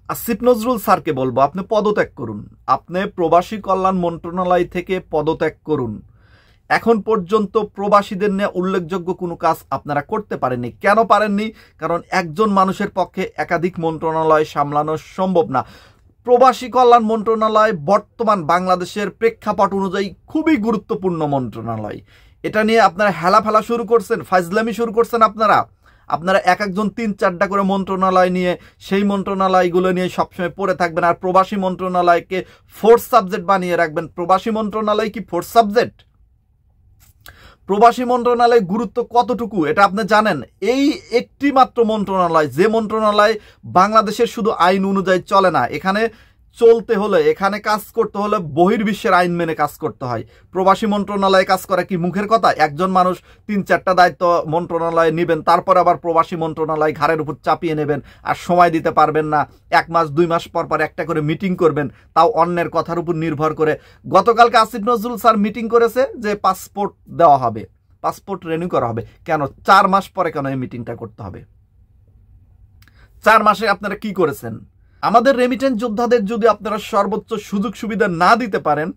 আসিফ নজরুল স্যারকে বলবো আপনি পদত্যাগ করুন। আপনি প্রবাসী কল্যাণ মন্ত্রণালয় থেকে পদত্যাগ করুন। এখন পর্যন্ত প্রবাসীদের নিয়ে উল্লেখযোগ্য কোনো কাজ আপনারা করতে পারেননি। কেন পারেননি? কারণ একজন মানুষের পক্ষে একাধিক মন্ত্রণালয় সামলানো সম্ভব না। প্রবাসী কল্যাণ মন্ত্রণালয় বর্তমান বাংলাদেশের প্রেক্ষাপট অনুযায়ী খুবই গুরুত্বপূর্ণ মন্ত্রণালয়। এটা নিয়ে আপনারা হেলাফেলা শুরু করছেন, ফাজলামি শুরু করছেন। আপনারা এক একজন 3-4টা করে মন্ত্রণালয় নিয়ে সেই মন্ত্রণালয়গুলো নিয়ে সবসময় পড়ে থাকবেন, আর প্রবাসী মন্ত্রণালয়কে ফোর্থ সাবজেক্ট বানিয়ে রাখবেন। প্রবাসী মন্ত্রণালয় কি ফোর্থ সাবজেক্ট? প্রবাসী মন্ত্রণালয় গুরুত্ব কতটুকু এটা আপনি জানেন? এই একটি মাত্র মন্ত্রণালয়, যে মন্ত্রণালয় বাংলাদেশের শুধু আইন অনুযায়ী চলে না। এখানে চলতে হলে, এখানে কাজ করতে হলে বহির্বিশ্বের আইন মেনে কাজ করতে হয়। প্রবাসী মন্ত্রণালয়ে কাজ করা কি মুখের কথা? একজন মানুষ 3-4টা দায়িত্ব মন্ত্রণালয়ে নেবেন, তারপর আবার প্রবাসী মন্ত্রণালয় ঘাড়ের উপর চাপিয়ে নেবেন, আর সময় দিতে পারবেন না। 1 মাস 2 মাস পর পর একটা করে মিটিং করবেন, তাও অন্যের কথার উপর নির্ভর করে। গতকালকে আসিফ নজরুল স্যার মিটিং করেছে যে পাসপোর্ট দেওয়া হবে, পাসপোর্ট রিনিউ করা হবে। কেন 4 মাস পরে কেন এই মিটিংটা করতে হবে? 4 মাসে আপনারা কি করেছেন? আমাদের রেমিটেন্স যোদ্ধাদের যদি আপনারা সর্বোচ্চ সুযোগ সুবিধা না দিতে পারেন,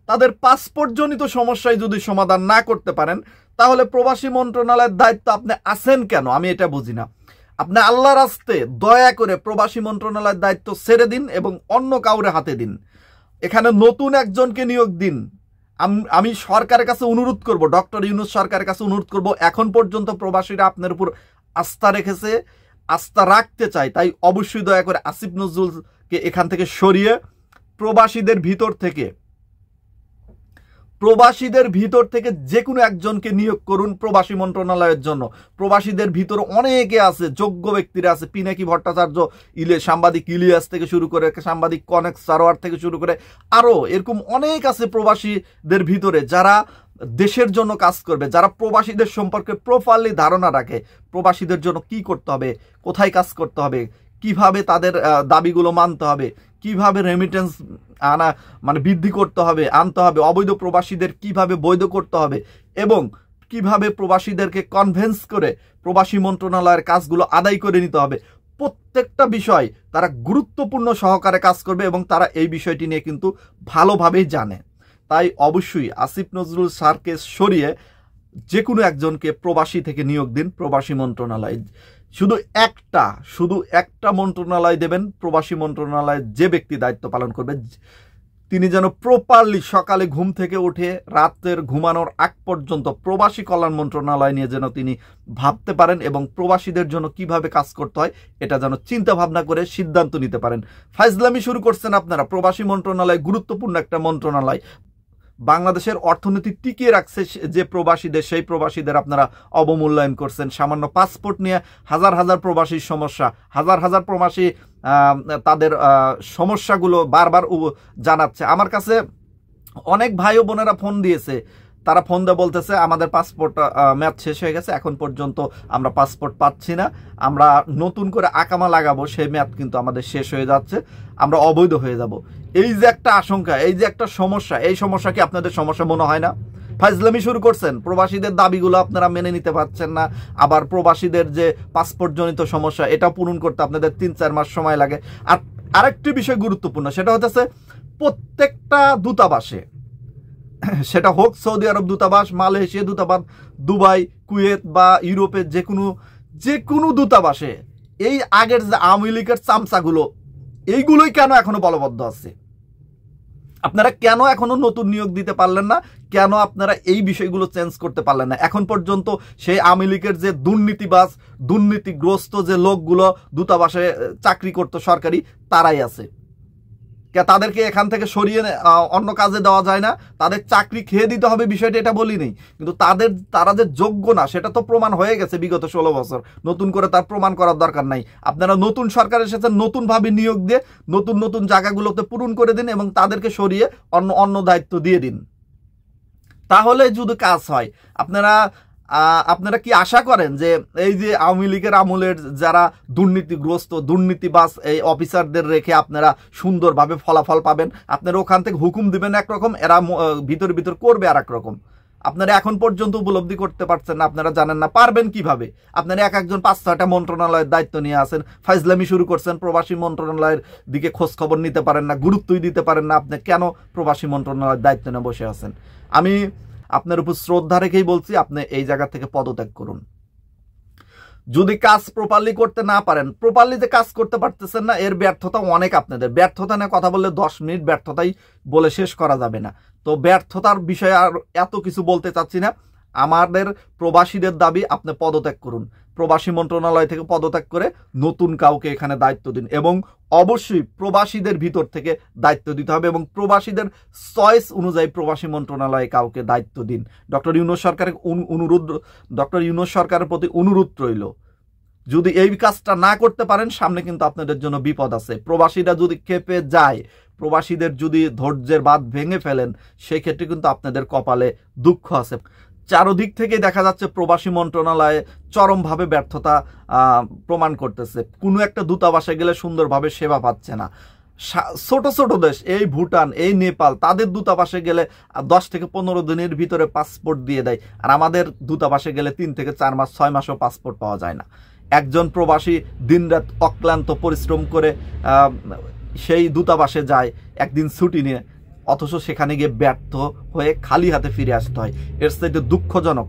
তাদের পাসপোর্ট জনিত সমস্যায় যদি সমাধান না করতে পারেন, তাহলে প্রবাসী মন্ত্রণালয়ের দায়িত্ব আপনি আছেন কেন? আমি এটা বুঝি না। আপনি আল্লাহর রাস্তে দয়া করে প্রবাসী মন্ত্রণালয়ের দায়িত্ব ছেড়ে দিন এবং অন্য কাউরে হাতে দিন। এখানে নতুন একজনকে নিয়োগ দিন। আমি সরকারের কাছে অনুরোধ করব, ডক্টর ইউনূস সরকারের কাছে অনুরোধ করব, এখন পর্যন্ত প্রবাসীরা আপনার উপর আস্থা রেখেছে, আস্থা রাখতে চাই, তাই অবশ্যই দয়া করে আসিফ নজরুলকে এখান থেকে সরিয়ে প্রবাসীদের ভিতর থেকে যে কোনো একজনকে নিয়োগ করুন প্রবাসী মন্ত্রণালয়ের জন্য। প্রবাসীদের ভিতর অনেকে আছে, যোগ্য ব্যক্তিরা আছে। পিনাকি ভট্টাচার্য, সাংবাদিক ইলিয়াস থেকে শুরু করে, সাংবাদিক কনেক সারোয়ার থেকে শুরু করে আরও এরকম অনেক আছে প্রবাসীদের ভিতরে, যারা দেশের জন্য কাজ করবে, যারা প্রবাসীদের সম্পর্কে প্রপারলি ধারণা রাখে। প্রবাসীদের জন্য কি করতে হবে, কোথায় কাজ করতে হবে, কিভাবে তাদের দাবিগুলো মানতে হবে, কিভাবে রেমিটেন্স বৃদ্ধি করতে হবে, আনতে হবে, অবৈধ প্রবাসীদের কিভাবে বৈধ করতে হবে, এবং কিভাবে প্রবাসীদেরকে কনভিন্স করে প্রবাসী মন্ত্রণালয়ের কাজগুলো আদায় করে নিতে হবে। প্রত্যেকটা বিষয় তারা গুরুত্বপূর্ণ সহকারে কাজ করবে এবং তারা এই বিষয়টি নিয়ে কিন্তু ভালোভাবেই জানে। তাই অবশ্যই আসিফ নজরুল স্যারকে সরিয়ে যে কোনো একজনকে প্রবাসী থেকে নিয়োগ দিন প্রবাসী মন্ত্রণালয়। শুধু একটা মন্ত্রণালয় দেবেন। প্রবাসী মন্ত্রণালয়ে যে ব্যক্তি দায়িত্ব পালন করবে, তিনি যেন প্রপারলি সকালে ঘুম থেকে উঠে রাতের ঘুমানোর আগ পর্যন্ত প্রবাসী কল্যাণ মন্ত্রণালয় নিয়ে যেন তিনি ভাবতে পারেন এবং প্রবাসীদের জন্য কিভাবে কাজ করতে হয় এটা যেন চিন্তা ভাবনা করে সিদ্ধান্ত নিতে পারেন। ফাইজলামি শুরু করছেন আপনারা। প্রবাসী মন্ত্রণালয় গুরুত্বপূর্ণ একটা মন্ত্রণালয়। বাংলাদেশের অর্থনীতি টিকিয়ে রাখছে যে প্রবাসীদের, সেই প্রবাসীদের আপনারা অবমূল্যায়ন করছেন। সামান্য পাসপোর্ট নিয়ে হাজার হাজার প্রবাসীর সমস্যা, হাজার হাজার প্রবাসী তাদের সমস্যাগুলো বারবার জানাচ্ছে। আমার কাছে অনেক ভাই ও বোনেরা ফোন দিয়েছে, তারা ফোন দিয়ে বলতেছে আমাদের পাসপোর্ট মেয়াদ শেষ হয়ে গেছে, এখন পর্যন্ত আমরা পাসপোর্ট পাচ্ছি না, আমরা নতুন করে আকামা লাগাবো, সেই মেয়াদ কিন্তু আমাদের শেষ হয়ে যাচ্ছে, আমরা অবৈধ হয়ে যাব। এই যে একটা আশঙ্কা, এই যে একটা সমস্যা, এই সমস্যা কি আপনাদের সমস্যা মনে হয় না? ফাইজলামি শুরু করছেন। প্রবাসীদের দাবিগুলো আপনারা মেনে নিতে পারছেন না, আবার প্রবাসীদের যে পাসপোর্ট জনিত সমস্যা এটা পূরণ করতে আপনাদের 3-4 মাস সময় লাগে। আর আরেকটি বিষয় গুরুত্বপূর্ণ, সেটা হচ্ছে প্রত্যেকটা দূতাবাসে, সেটা হোক সৌদি আরব দূতাবাস, মালয়েশিয়া দূতাবাস, দুবাই, কুয়েত বা ইউরোপের যে কোনো দূতাবাসে এই আগের যে আওয়ামী লীগের চামচাগুলো, এইগুলোই কেন এখনো বলবদ্ধ আছে? আপনারা কেন এখনো নতুন নিয়োগ দিতে পারলেন না? কেন আপনারা এই বিষয়গুলো চেঞ্জ করতে পারলেন না? এখন পর্যন্ত সেই আওয়ামী লীগের যে দুর্নীতিবাজ, দুর্নীতিগ্রস্ত যে লোকগুলো দূতাবাসে চাকরি করতো সরকারি, তারাই আছে। তাদেরকে এখান থেকে সরিয়ে অন্য কাজে দেওয়া যায় না? তাদের চাকরি খেয়ে দিতে হবে, বিষয়টা এটা বলি নেই, কিন্তু তারা যে যোগ্য না সেটা তো প্রমাণ হয়ে গেছে বিগত 16 বছর। নতুন করে তার প্রমাণ করার দরকার নাই। আপনারা নতুন সরকার এসেছেন, নতুনভাবে নিয়োগ দিয়ে নতুন নতুন জায়গাগুলোতে পূরণ করে দিন এবং তাদেরকে সরিয়ে অন্য দায়িত্ব দিয়ে দিন, তাহলে যদি কাজ হয়। আপনারা কি আশা করেন যে এই যে আওয়ামী লীগের আমলের যারা দুর্নীতিগ্রস্ত, দুর্নীতিবাজ এই অফিসারদের রেখে আপনারা সুন্দরভাবে ফলাফল পাবেন? আপনারা ওখান থেকে হুকুম দিবেন একরকম, এরা ভিতর করবে আর একরকম। আপনারা এখন পর্যন্ত উপলব্ধি করতে পারছেন না, আপনারা জানেন না, পারবেন কিভাবে? আপনারা এক একজন 5-6টা মন্ত্রণালয়ের দায়িত্ব নিয়ে আসেন, ফাইজলামি শুরু করছেন, প্রবাসী মন্ত্রণালয়ের দিকে খোঁজ খবর নিতে পারেন না, গুরুত্বই দিতে পারেন না। আপনি কেন প্রবাসী মন্ত্রণালয়ের দায়িত্ব নিয়ে বসে আছেন? আমি আপনার উপর শ্রদ্ধা রেখেই বলছি, আপনি এই জায়গা থেকে পদত্যাগ করুন। যদি কাজ প্রপারলি করতে না পারেন, প্রপারলি যে কাজ করতে পারতেছেন না, এর ব্যর্থতা অনেক। আপনাদের ব্যর্থতা নিয়ে কথা বললে 10 মিনিট ব্যর্থতাই বলে শেষ করা যাবে না। তো ব্যর্থতার বিষয়ে আর এত কিছু বলতে চাচ্ছি না। আমাদের প্রবাসীদের দাবি, আপনি পদত্যাগ করুন, প্রবাসী মন্ত্রণালয় থেকে পদত্যাগ করে নতুন কাউকে এখানে দায়িত্ব দিন, এবং অবশ্যই প্রবাসীদের ভিতর থেকে দায়িত্ব দিতে হবে, এবং প্রবাসীদের চয়েস অনুযায়ী প্রবাসী মন্ত্রণালয়ে কাউকে দায়িত্ব দিন। ডক্টর ইউনূস সরকারের প্রতি অনুরোধ রইল, যদি এই কাজটা না করতে পারেন, সামনে কিন্তু আপনাদের জন্য বিপদ আছে। প্রবাসীরা যদি খেপে যায়, প্রবাসীদের যদি ধৈর্যের বাঁধ ভেঙে ফেলেন, সেই ক্ষেত্রে কিন্তু আপনাদের কপালে দুঃখ আছে। চারদিক থেকে দেখা যাচ্ছে প্রবাসী মন্ত্রণালয়ে চরমভাবে ব্যর্থতা প্রমাণ করতেছে। কোনো একটা দূতাবাসে গেলে সুন্দরভাবে সেবা পাচ্ছে না। ছোট ছোট দেশ, এই ভুটান, এই নেপাল, তাদের দূতাবাসে গেলে 10 থেকে 15 দিনের ভিতরে পাসপোর্ট দিয়ে দেয়, আর আমাদের দূতাবাসে গেলে 3 থেকে 4 মাস, 6 মাসও পাসপোর্ট পাওয়া যায় না। একজন প্রবাসী দিনরাত অক্লান্ত পরিশ্রম করে সেই দূতাবাসে যায় একদিন ছুটি নিয়ে, অথচ সেখানে গিয়ে ব্যর্থ হয়ে খালি হাতে ফিরে আসতে হয়। এর চাইতে দুঃখজনক,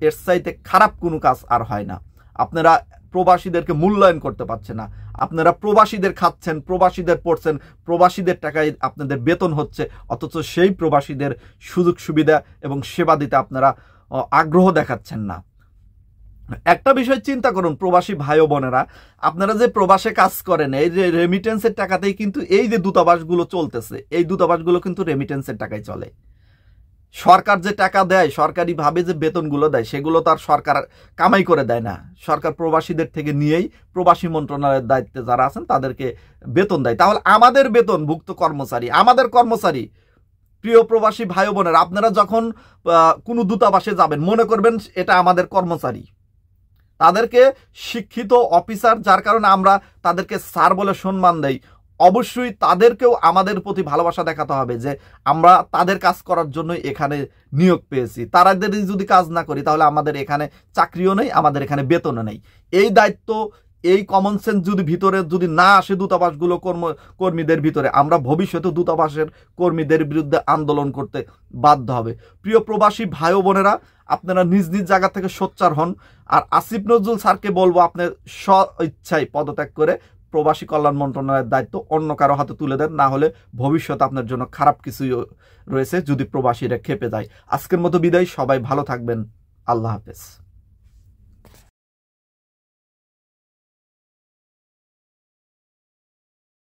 এর চাইতে খারাপ কোনো কাজ আর হয় না। আপনারা প্রবাসীদেরকে মূল্যায়ন করতে পারছেন না। আপনারা প্রবাসীদের খাচ্ছেন, প্রবাসীদের পড়ছেন, প্রবাসীদের টাকায় আপনাদের বেতন হচ্ছে, অথচ সেই প্রবাসীদের সুযোগ সুবিধা এবং সেবা দিতে আপনারা আগ্রহ দেখাচ্ছেন না। একটা বিষয় চিন্তা করুন প্রবাসী ভাই ও বোনেরা, আপনারা যে প্রবাসে কাজ করেন, এই যে রেমিটেন্সের টাকাতেই কিন্তু এই যে দূতাবাসগুলো চলতেছে, এই দূতাবাসগুলো কিন্তু রেমিটেন্সের টাকায় চলে। সরকার যে টাকা দেয়, সরকারিভাবে যে বেতনগুলো দেয়, সেগুলো তার সরকার কামাই করে দেয় না। সরকার প্রবাসীদের থেকে নিয়েই প্রবাসী মন্ত্রণালয়ের দায়িত্বে যারা আছেন তাদেরকে বেতন দেয়। তাহলে আমাদের বেতনভুক্ত কর্মচারী, আমাদের কর্মচারী, প্রিয় প্রবাসী ভাই বোনেরা, আপনারা যখন কোনো দূতাবাসে যাবেন, মনে করবেন এটা আমাদের কর্মচারী। তাদেরকে শিক্ষিত অফিসার, যার কারণে আমরা তাদেরকে স্যার বলে সম্মান দেই। অবশ্যই তাদেরকেও আমাদের প্রতি ভালোবাসা দেখাতে হবে যে আমরা তাদের কাজ করার জন্য এখানে নিয়োগ পেয়েছি। তাদের যদি কাজ না করি, তাহলে আমাদের এখানে চাকরিও নেই, আমাদের এখানে বেতনও নেই। এই দায়িত্ব, এই কমন সেন্স যদি ভিতরে যদি না আসে দূতাবাসগুলো কর্মীদের ভিতরে, আমরা ভবিষ্যতে দূতাবাসের কর্মীদের বিরুদ্ধে আন্দোলন করতে বাধ্য হবে। প্রিয় প্রবাসী ভাই ও বোনেরা, আপনারা নিজ নিজ জায়গা থেকে সোচ্চার হন। আর আসিফ নজরুল স্যারকে বলবো, আপনি স্ব ইচ্ছায় পদত্যাগ করে প্রবাসী কল্যাণ মন্ত্রণালয়ের দায়িত্ব অন্য কারো হাতে তুলে দেন, না হলে ভবিষ্যতে আপনার জন্য খারাপ কিছুই রয়েছে যদি প্রবাসীরা খেপে যায়। আজকের মতো বিদায়, সবাই ভালো থাকবেন, আল্লাহ হাফেজ।